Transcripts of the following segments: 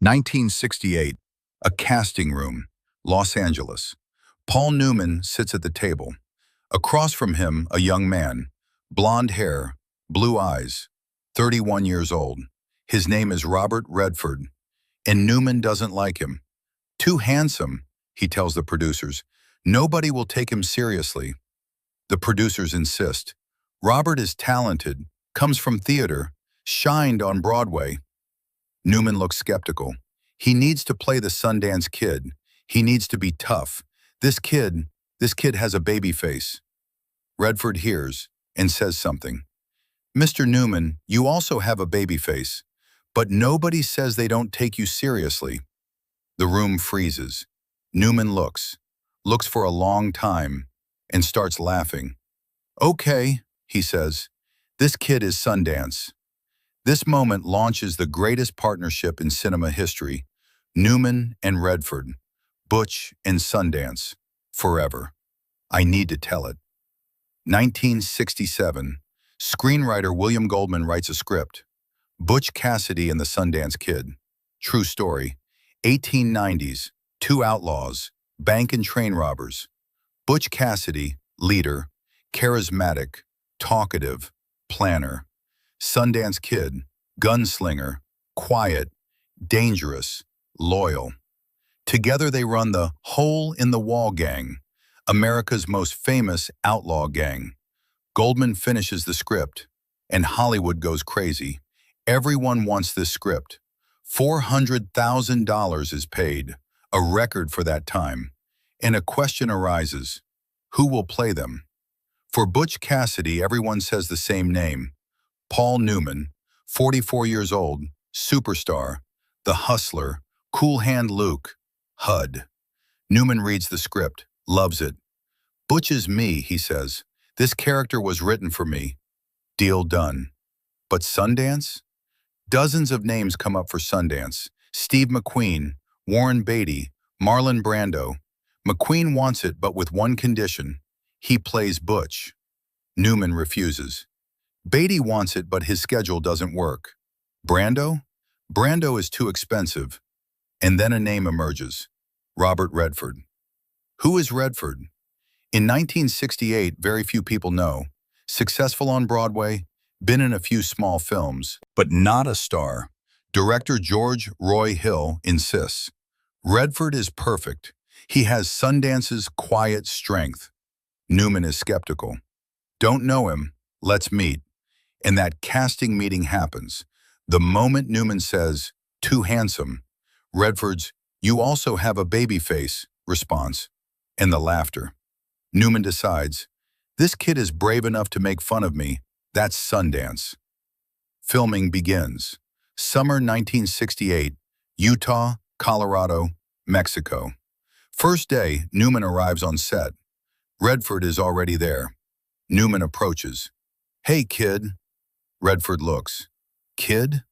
1968. A casting room, Los Angeles. Paul Newman sits at the table. Across from him, a young man, blonde hair, blue eyes, 31 years old. His name is Robert Redford, and Newman doesn't like him. Too handsome, he tells the producers. Nobody will take him seriously. The producers insist. Robert is talented, comes from theater, shined on Broadway. Newman looks skeptical. He needs to play the Sundance Kid. He needs to be tough. This kid has a baby face. Redford hears and says something. Mr. Newman, you also have a baby face, but nobody says they don't take you seriously. The room freezes. Newman looks for a long time, and starts laughing. Okay, he says, this kid is Sundance. This moment launches the greatest partnership in cinema history. Newman and Redford, Butch and Sundance, forever. I need to tell it. 1967, screenwriter William Goldman writes a script. Butch Cassidy and the Sundance Kid. True story. 1890s, two outlaws, bank and train robbers. Butch Cassidy, leader, charismatic, talkative, planner. Sundance Kid, gunslinger, quiet, dangerous, loyal. Together they run the Hole in the Wall Gang, America's most famous outlaw gang. Goldman finishes the script, and Hollywood goes crazy. Everyone wants this script. $400,000 is paid, a record for that time. And a question arises, who will play them? For Butch Cassidy, everyone says the same name. Paul Newman, 44 years old, superstar, the hustler, cool hand Luke, HUD. Newman reads the script, loves it. Butch is me, he says. This character was written for me. Deal done. But Sundance? Dozens of names come up for Sundance. Steve McQueen, Warren Beatty, Marlon Brando. McQueen wants it, but with one condition. He plays Butch. Newman refuses. Beatty wants it, but his schedule doesn't work. Brando? Brando is too expensive. And then a name emerges. Robert Redford. Who is Redford? In 1968, very few people know. Successful on Broadway, been in a few small films, but not a star. Director George Roy Hill insists. Redford is perfect. He has Sundance's quiet strength. Newman is skeptical. Don't know him, let's meet. And that casting meeting happens. The moment Newman says, too handsome, Redford's, you also have a baby face, response, and the laughter. Newman decides, this kid is brave enough to make fun of me. That's Sundance. Filming begins. Summer 1968, Utah, Colorado, Mexico. First day, Newman arrives on set. Redford is already there. Newman approaches. Hey, kid. Redford looks. Kid?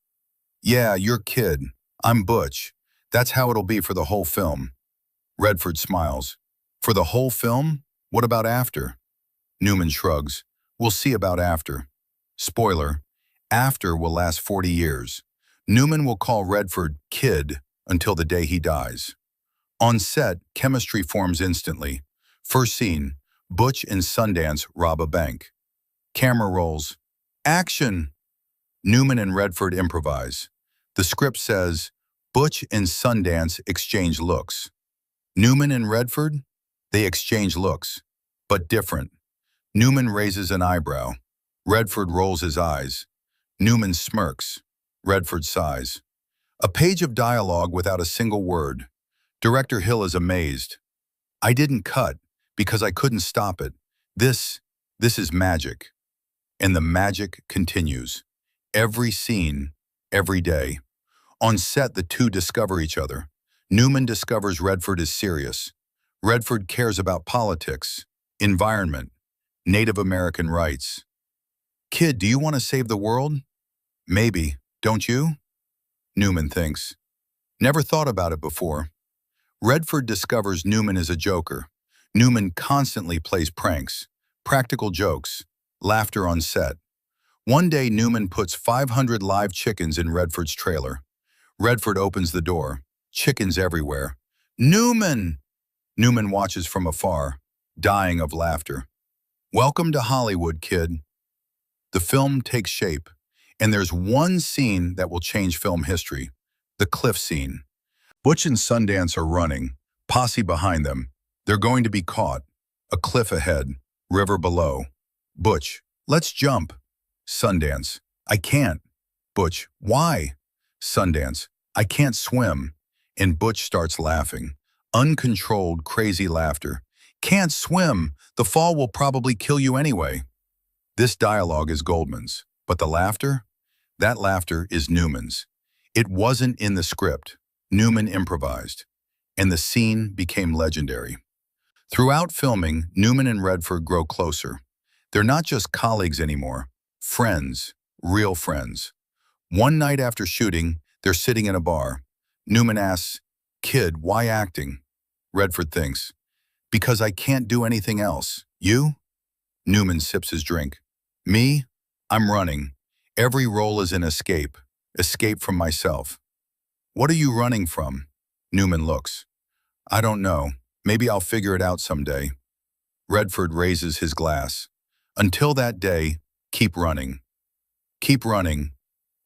Yeah, you're Kid. I'm Butch. That's how it'll be for the whole film. Redford smiles. For the whole film? What about after? Newman shrugs. We'll see about after. Spoiler, after will last 40 years. Newman will call Redford Kid until the day he dies. On set, chemistry forms instantly. First scene, Butch and Sundance rob a bank. Camera rolls. Action! Newman and Redford improvise. The script says, Butch and Sundance exchange looks. Newman and Redford? They exchange looks, but different. Newman raises an eyebrow. Redford rolls his eyes. Newman smirks. Redford sighs. A page of dialogue without a single word. Director Hill is amazed. I didn't cut because I couldn't stop it. This is magic. And the magic continues. Every scene, every day. On set, the two discover each other. Newman discovers Redford is serious. Redford cares about politics, environment, Native American rights. Kid, do you want to save the world? Maybe, don't you? Newman thinks. Never thought about it before. Redford discovers Newman is a joker. Newman constantly plays pranks, practical jokes, laughter on set. One day, Newman puts 500 live chickens in Redford's trailer. Redford opens the door. Chickens everywhere. Newman! Newman watches from afar, dying of laughter. Welcome to Hollywood, kid. The film takes shape, and there's one scene that will change film history. The cliff scene. Butch and Sundance are running, posse behind them. They're going to be caught. A cliff ahead, river below. Butch, let's jump. Sundance, I can't. Butch, why? Sundance, I can't swim. And Butch starts laughing. Uncontrolled, crazy laughter. Can't swim. The fall will probably kill you anyway. This dialogue is Goldman's, but the laughter? That laughter is Newman's. It wasn't in the script. Newman improvised, and the scene became legendary. Throughout filming, Newman and Redford grow closer. They're not just colleagues anymore, friends, real friends. One night after shooting, they're sitting in a bar. Newman asks, "Kid, why acting?" Redford thinks, "Because I can't do anything else. You?" Newman sips his drink. "Me? I'm running. Every role is an escape. Escape from myself." "What are you running from?" Newman looks. "I don't know. Maybe I'll figure it out someday." Redford raises his glass. "Until that day, keep running." Keep running.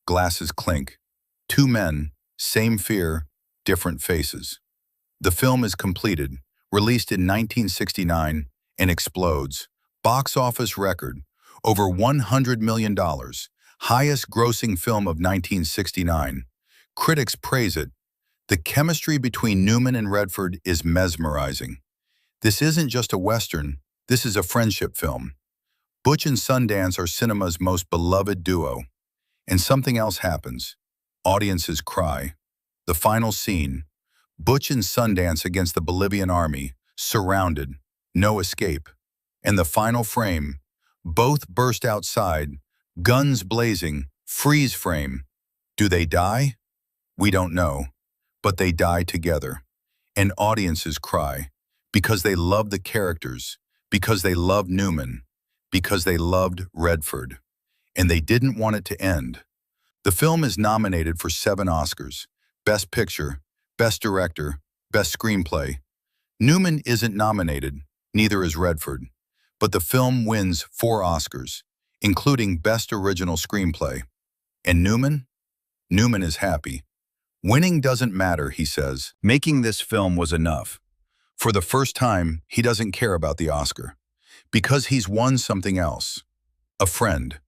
Glasses clink. Two men, same fear, different faces. The film is completed, released in 1969, and explodes. Box office record, over $100 million, highest grossing film of 1969. Critics praise it. The chemistry between Newman and Redford is mesmerizing. This isn't just a Western, this is a friendship film. Butch and Sundance are cinema's most beloved duo. And something else happens. Audiences cry. The final scene. Butch and Sundance against the Bolivian army, surrounded, no escape. And the final frame. Both burst outside, guns blazing, freeze frame. Do they die? We don't know. But they die together. And audiences cry. Because they love the characters. Because they loved Newman. Because they loved Redford. And they didn't want it to end. The film is nominated for 7 Oscars: Best Picture, Best Director, Best Screenplay. Newman isn't nominated, neither is Redford, but the film wins 4 Oscars, including Best Original Screenplay. And Newman? Newman is happy. Winning doesn't matter, he says. Making this film was enough. For the first time, he doesn't care about the Oscar, because he's won something else. A friend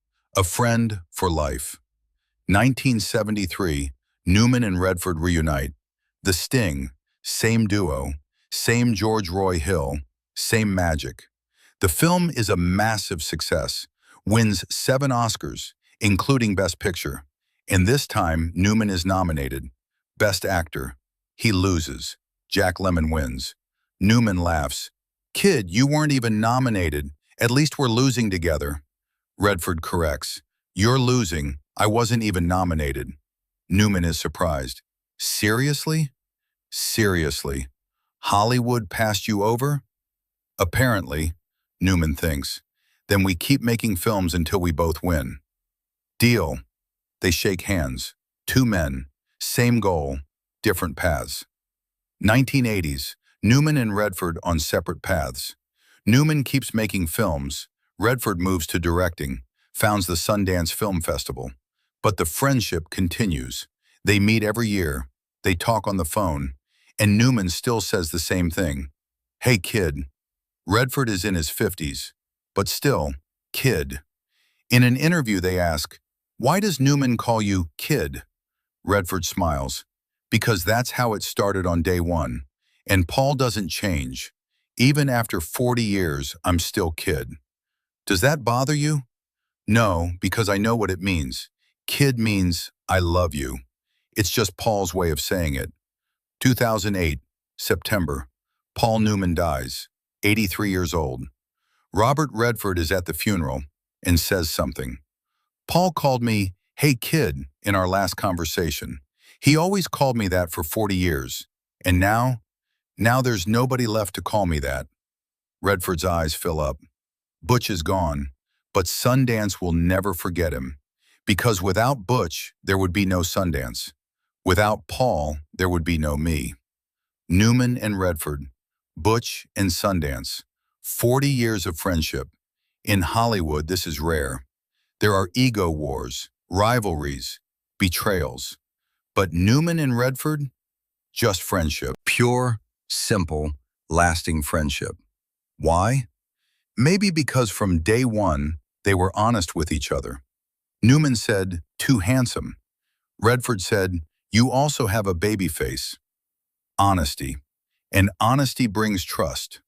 for life. 1973, Newman and Redford reunite. The Sting, same duo, same George Roy Hill, same magic. The film is a massive success, wins 7 Oscars, including Best Picture. And this time, Newman is nominated. Best Actor. He loses. Jack Lemmon wins. Newman laughs. "Kid, you weren't even nominated. At least we're losing together." Redford corrects. "You're losing. I wasn't even nominated." Newman is surprised. "Seriously? Seriously? Hollywood passed you over?" "Apparently," Newman thinks. "Then we keep making films until we both win." "Deal." They shake hands. 2 men, same goal, different paths. 1980s, Newman and Redford on separate paths. Newman keeps making films. Redford moves to directing, founds the Sundance Film Festival. But the friendship continues. They meet every year. They talk on the phone. And Newman still says the same thing. "Hey, kid." Redford is in his 50s. But still, kid. In an interview they ask, "Why does Newman call you kid?" Redford smiles. "Because that's how it started on day one. And Paul doesn't change. Even after 40 years, I'm still kid." Does that bother you? No, because I know what it means. Kid means I love you. It's just Paul's way of saying it. 2008, September. Paul Newman dies, 83 years old. Robert Redford is at the funeral and says something. "Paul called me, 'Hey kid,' in our last conversation. He always called me that for 40 years. And now there's nobody left to call me that." Redford's eyes fill up. Butch is gone, but Sundance will never forget him. Because without Butch, there would be no Sundance. Without Paul, there would be no me. Newman and Redford, Butch and Sundance, 40 years of friendship. In Hollywood, this is rare. There are ego wars, rivalries, betrayals. But Newman and Redford, just friendship. Pure, simple, lasting friendship. Why? Maybe because from day one, they were honest with each other. Newman said, "Too handsome." Redford said, "You also have a baby face." Honesty. And honesty brings trust.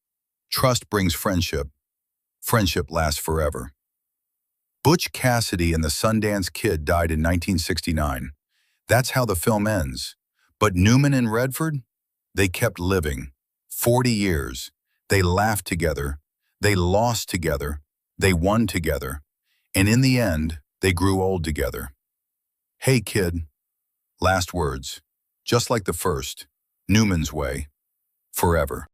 Trust brings friendship. Friendship lasts forever. Butch Cassidy and the Sundance Kid died in 1969. That's how the film ends. But Newman and Redford, they kept living. 40 years. They laughed together. They lost together. They won together. And in the end, they grew old together. Hey, kid. Last words. Just like the first. Newman's way. Forever.